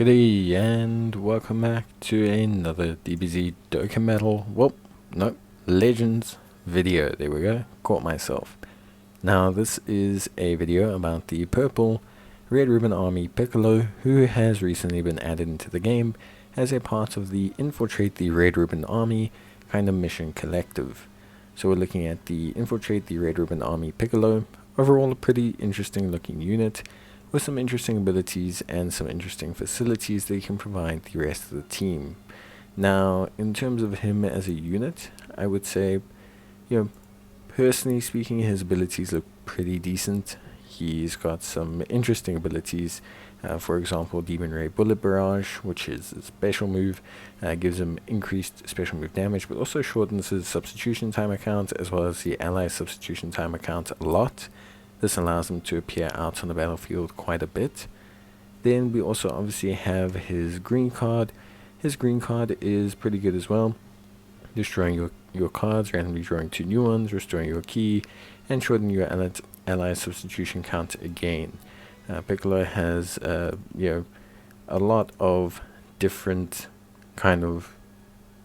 G'day and welcome back to another DBZ Dokkan Metal, no, Legends video. There we go, caught myself. Now this is a video about the purple Red Ribbon Army Piccolo, who has recently been added into the game as a part of the Infiltrate the Red Ribbon Army kind of mission collective. So we're looking at the Infiltrate the Red Ribbon Army Piccolo, overall a pretty interesting looking unit, with some interesting abilities and some interesting facilities that he can provide the rest of the team. Now, in terms of him as a unit, I would say, personally speaking, his abilities look pretty decent. He's got some interesting abilities. For example, Demon Ray Bullet Barrage, which is a special move, gives him increased special move damage, but also shortens his substitution time count as well as the ally substitution time count a lot. This allows him to appear out on the battlefield quite a bit. Then we also obviously have his green card. His green card is pretty good as well. Destroying your cards, randomly drawing 2 new ones, restoring your key, and shortening your ally substitution count again. Piccolo has a lot of different kind of,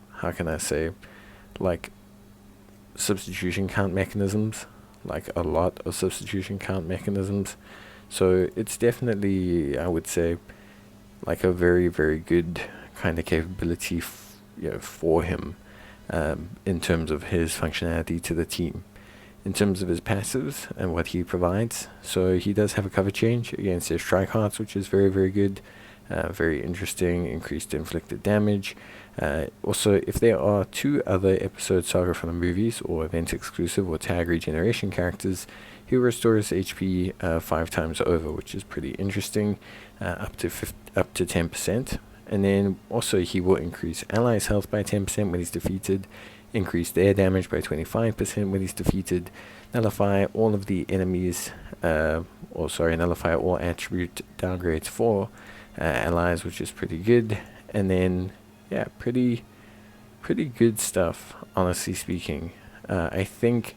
how can I say, like substitution count mechanisms. Like a lot of substitution count mechanisms, so it's definitely, I would say, like a very good kind of capability for him in terms of his functionality to the team. In terms of his passives and what he provides, so he does have a cover change against his strike hearts, which is very good, very interesting, increased inflicted damage. Also, if there are 2 other episode saga from the movies or event exclusive or tag regeneration characters, he restores HP 5 times over, which is pretty interesting, up to 10%. And then also he will increase allies' health by 10% when he's defeated, increase their damage by 25% when he's defeated, nullify all of the enemies, nullify all attribute downgrades for allies, which is pretty good. And then pretty good stuff, honestly speaking. I think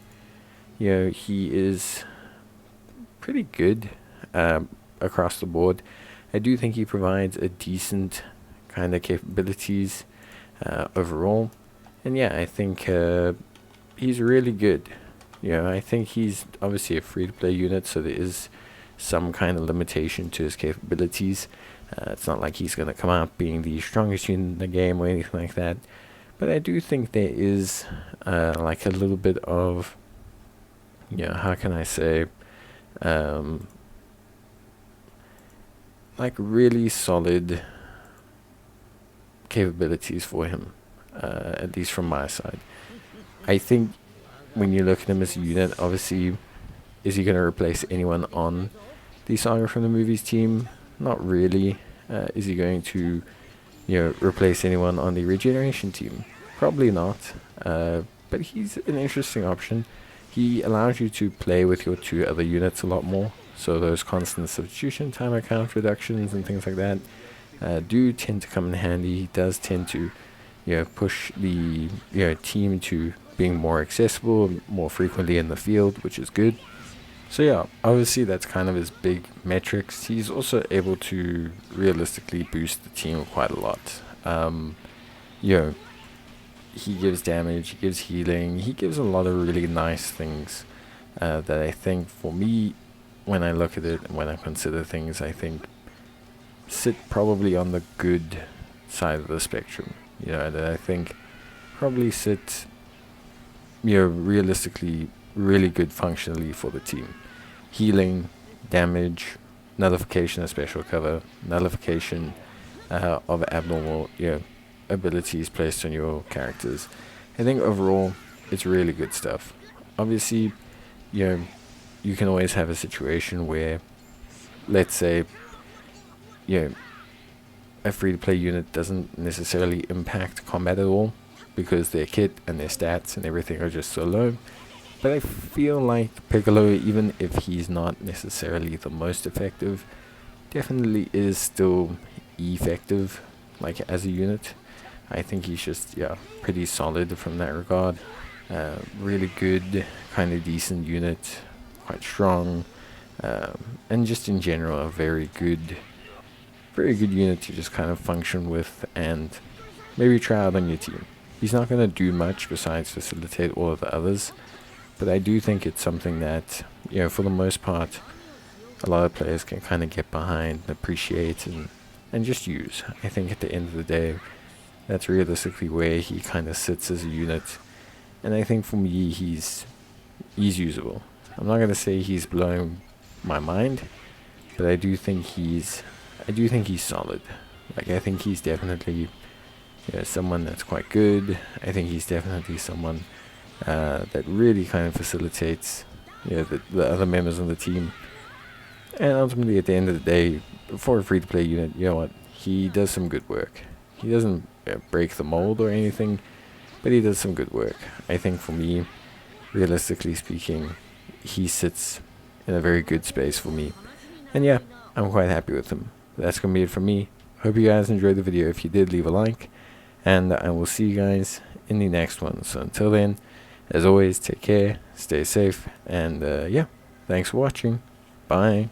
he is pretty good across the board. I do think he provides a decent kind of capabilities overall, and I think he's really good. I think he's obviously a free-to-play unit, so there is some kind of limitation to his capabilities. It's not like he's going to come out being the strongest unit in the game or anything like that. But I do think there is like a little bit of, how can I say, like really solid capabilities for him, at least from my side. I think when you look at him as a unit, obviously, is he going to replace anyone on the Saga from the Movies team? Not really. Is he going to, replace anyone on the Regeneration team? Probably not. But he's an interesting option. He allows you to play with your 2 other units a lot more. So those constant substitution time count reductions and things like that do tend to come in handy. He does tend to, push the team to being more accessible more frequently in the field, which is good. So obviously that's kind of his big metrics. He's also able to realistically boost the team quite a lot. He gives damage, he gives healing, he gives a lot of really nice things that I think, for me, when I look at it and when I consider things, I think sit probably on the good side of the spectrum. That I think probably sit, realistically really good functionally for the team. Healing, damage, nullification of special cover, nullification of abnormal abilities placed on your characters. I think overall it's really good stuff. Obviously, you can always have a situation where, let's say, a free-to-play unit doesn't necessarily impact combat at all because their kit and their stats and everything are just so low. But I feel like Piccolo, even if he's not necessarily the most effective, definitely is still effective, like as a unit. I think he's just, pretty solid from that regard. Really good, kind of decent unit, quite strong, and just in general a very good very good unit to just kind of function with and maybe try out on your team. He's not going to do much besides facilitate all of the others, but I do think it's something that, you know, for the most part, a lot of players can kind of get behind, appreciate, and just use. I think at the end of the day, that's realistically where he kind of sits as a unit, and I think for me, he's usable. I'm not going to say he's blowing my mind, but I do think he's solid. Like, I think he's definitely, you know, someone that's quite good. I think he's definitely someone that really kind of facilitates, you know, the other members of the team. And ultimately, at the end of the day, for a free-to-play unit, you know what? He does some good work. He doesn't break the mold or anything, but he does some good work. I think for me, realistically speaking, he sits in a very good space for me. And yeah, I'm quite happy with him. That's going to be it from me. Hope you guys enjoyed the video. If you did, leave a like. And I will see you guys in the next one. So until then, as always, take care, stay safe, and yeah, thanks for watching. Bye.